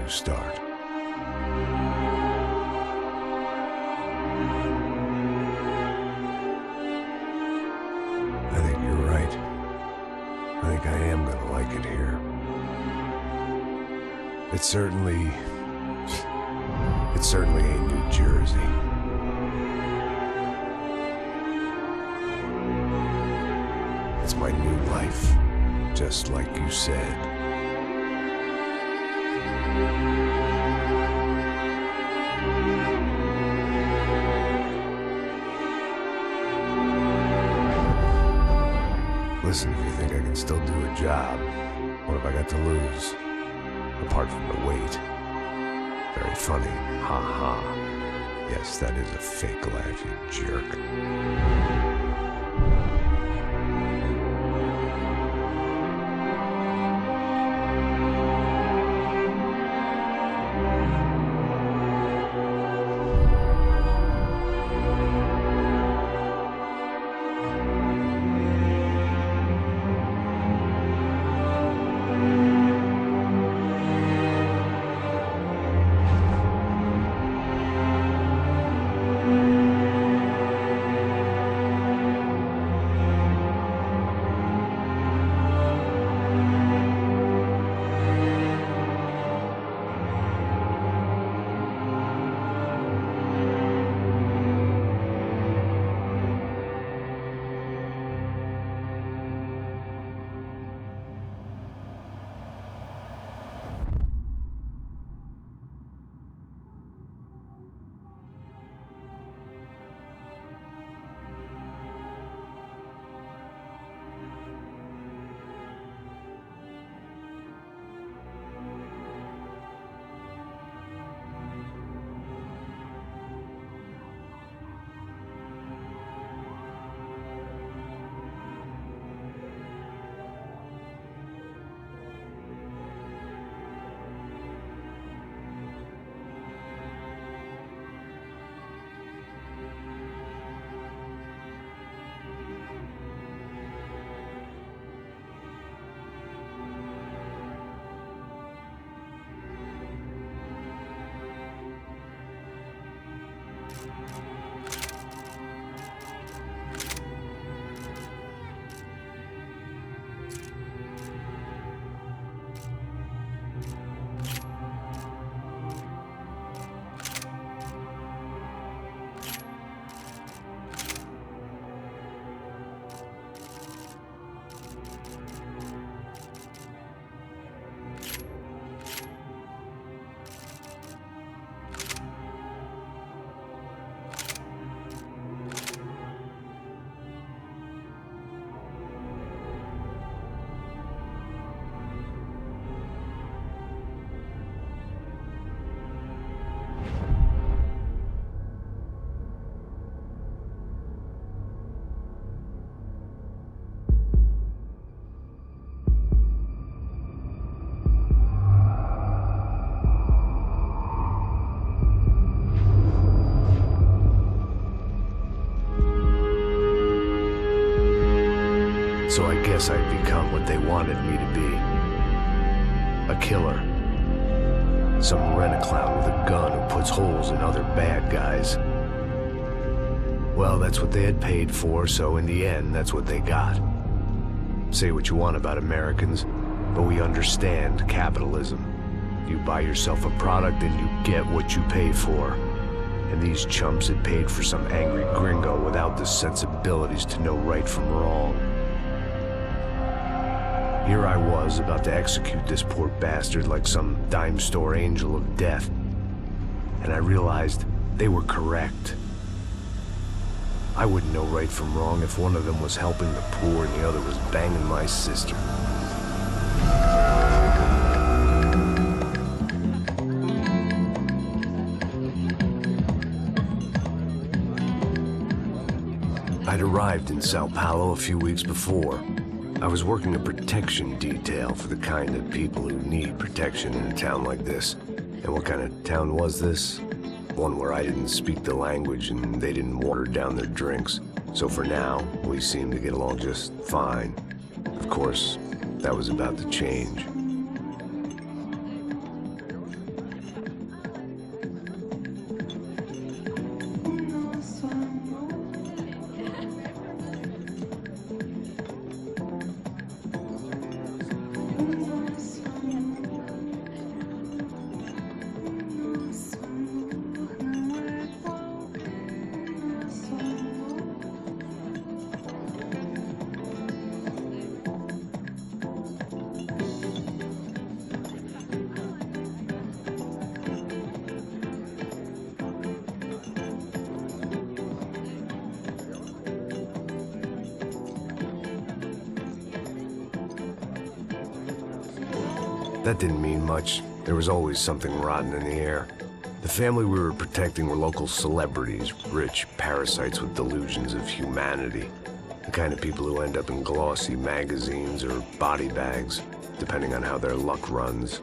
new start. I think you're right. I think I am gonna like it here. It certainly ain't New Jersey. It's my new life, just like you said. Listen, if you think I can still do a job, what have I got to lose? Apart from the weight. Very funny. Ha ha. Yes, that is a fake laugh, you jerk. So I guess I'd become what they wanted me to be. A killer. Some rent-a-clown with a gun who puts holes in other bad guys. Well, that's what they had paid for, so in the end, that's what they got. Say what you want about Americans, but we understand capitalism. You buy yourself a product and you get what you pay for. And these chumps had paid for some angry gringo without the sensibilities to know right from wrong. Here I was, about to execute this poor bastard like some dime store angel of death. And I realized they were correct. I wouldn't know right from wrong if one of them was helping the poor and the other was banging my sister. I'd arrived in Sao Paulo a few weeks before. I was working a protection detail for the kind of people who need protection in a town like this. And what kind of town was this? One where I didn't speak the language and they didn't water down their drinks. So for now, we seemed to get along just fine. Of course, that was about to change. That didn't mean much. There was always something rotten in the air. The family we were protecting were local celebrities, rich parasites with delusions of humanity. The kind of people who end up in glossy magazines or body bags, depending on how their luck runs.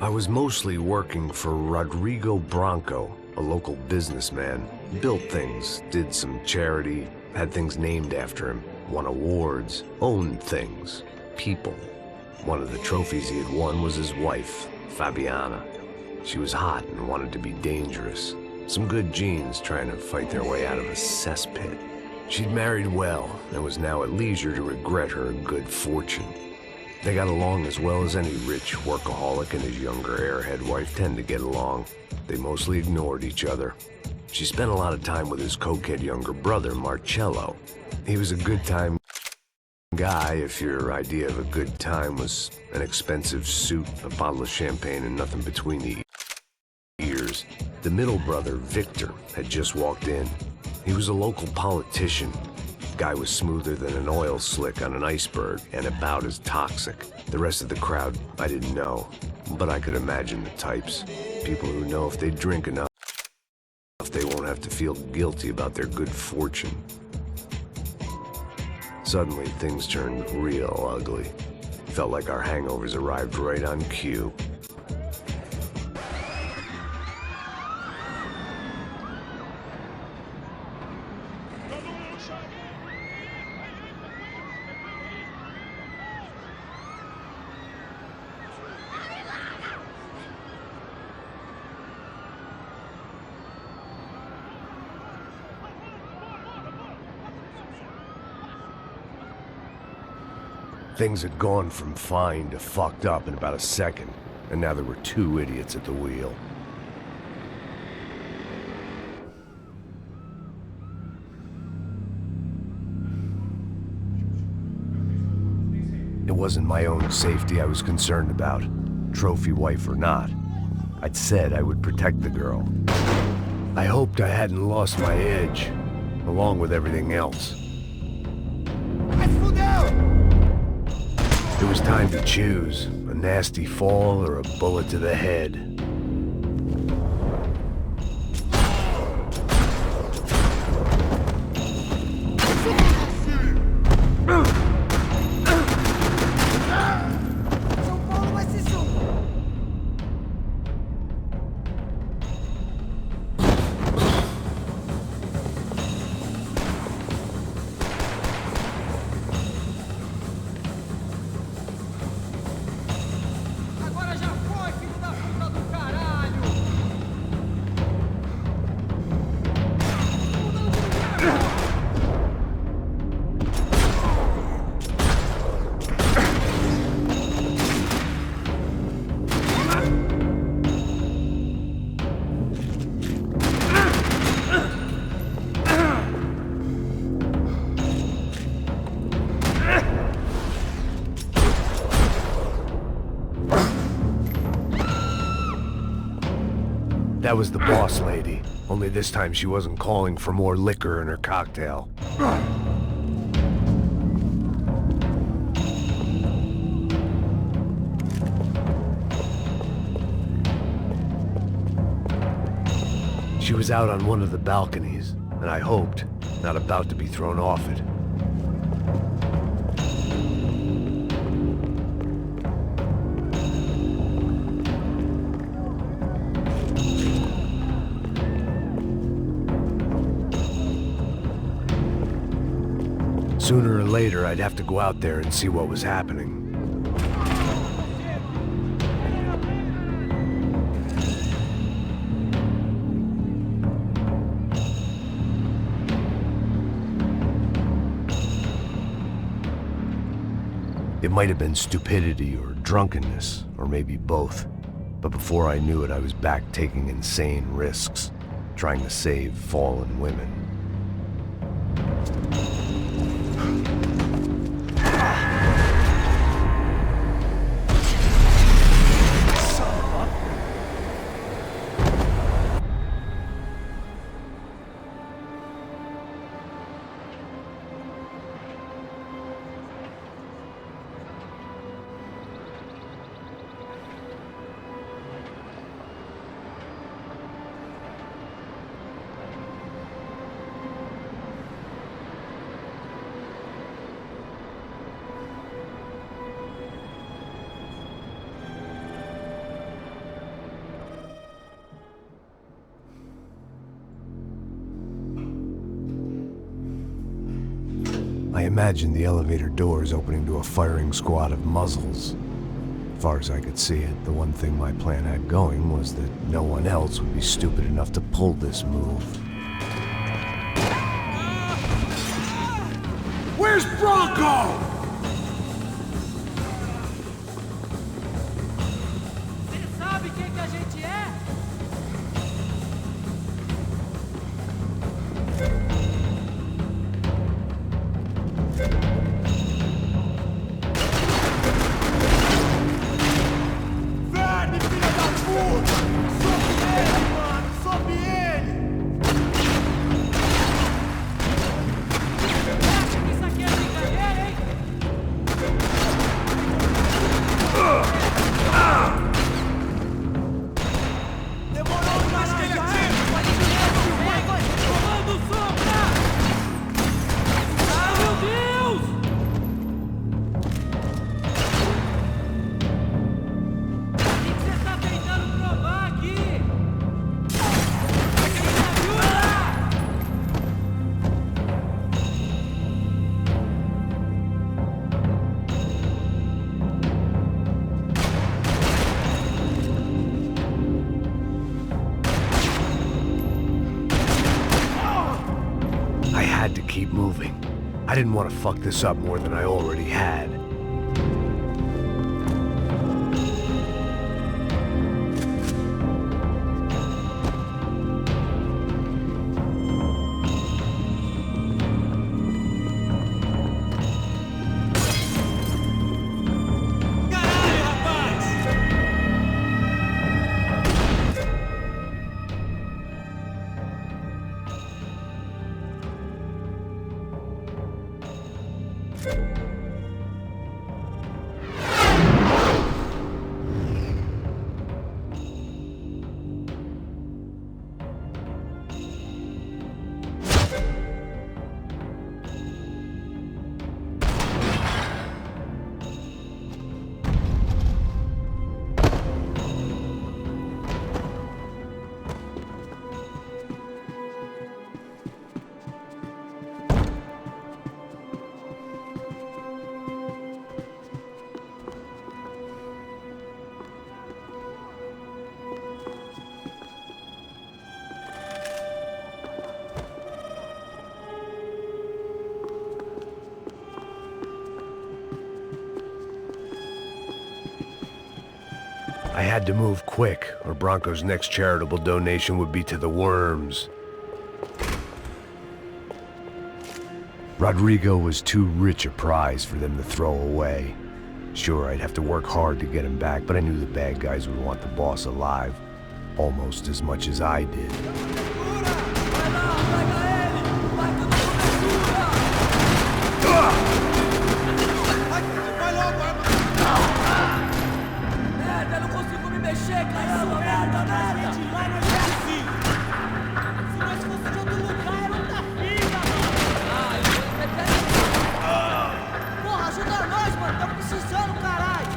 I was mostly working for Rodrigo Branco, a local businessman. Built things, did some charity, had things named after him, won awards, owned things, people. One of the trophies he had won was his wife, Fabiana. She was hot and wanted to be dangerous. Some good genes trying to fight their way out of a cesspit. She'd married well and was now at leisure to regret her good fortune. They got along as well as any rich workaholic and his younger airhead wife tend to get along. They mostly ignored each other. She spent a lot of time with his cokehead younger brother, Marcello. He was a good time guy if your idea of a good time was an expensive suit, a bottle of champagne, and nothing between the ears. The middle brother, Victor, had just walked in. He was a local politician. Guy was smoother than an oil slick on an iceberg and about as toxic. The rest of the crowd, I didn't know, but I could imagine the types. People who know if they drink enough, they won't have to feel guilty about their good fortune. Suddenly, things turned real ugly. Felt like our hangovers arrived right on cue. Things had gone from fine to fucked up in about a second, and now there were two idiots at the wheel. It wasn't my own safety I was concerned about, trophy wife or not. I'd said I would protect the girl. I hoped I hadn't lost my edge, along with everything else. It was time to choose, a nasty fall or a bullet to the head. That was the boss lady, only this time she wasn't calling for more liquor in her cocktail. She was out on one of the balconies, and I hoped, not about to be thrown off it. Sooner or later, I'd have to go out there and see what was happening. It might have been stupidity or drunkenness, or maybe both. But before I knew it, I was back taking insane risks, trying to save fallen women. I imagined the elevator doors opening to a firing squad of muzzles. As far as I could see it, the one thing my plan had going was that no one else would be stupid enough to pull this move. Where's Bronco? Você sabe quem que a gente é? Verme, filha da puta! Sobe ele, mano! Sobe ele! Acha que isso aqui é brincadeira, hein? Demorou mais que ele atira! Vai, comando sombra! Ah, meu Deus! O que você tá tentando provar aqui? Me ajuda! I had to keep moving. I didn't want to fuck this up more than I already had. Caralho, rapaz! I had to move quick, or Bronco's next charitable donation would be to the worms. Rodrigo was too rich a prize for them to throw away. Sure, I'd have to work hard to get him back, but I knew the bad guys would want the boss alive, almost as much as I did. Vai lá, pega ele! Vai que eu tô Vai logo, vai! Merda, eu não consigo me mexer, caramba! Merda, merda! Lá não é assim! Se nós fosse de outro lugar, era outra fita, mano! Ah, eu... Porra, ajuda nós, mano! Tamo precisando, caralho!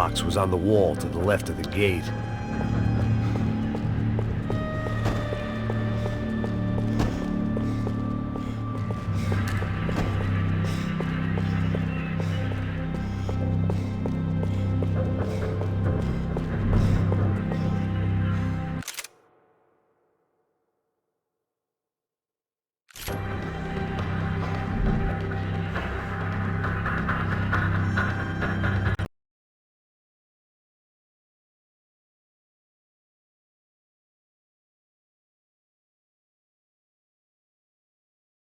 box was on the wall to the left of the gate.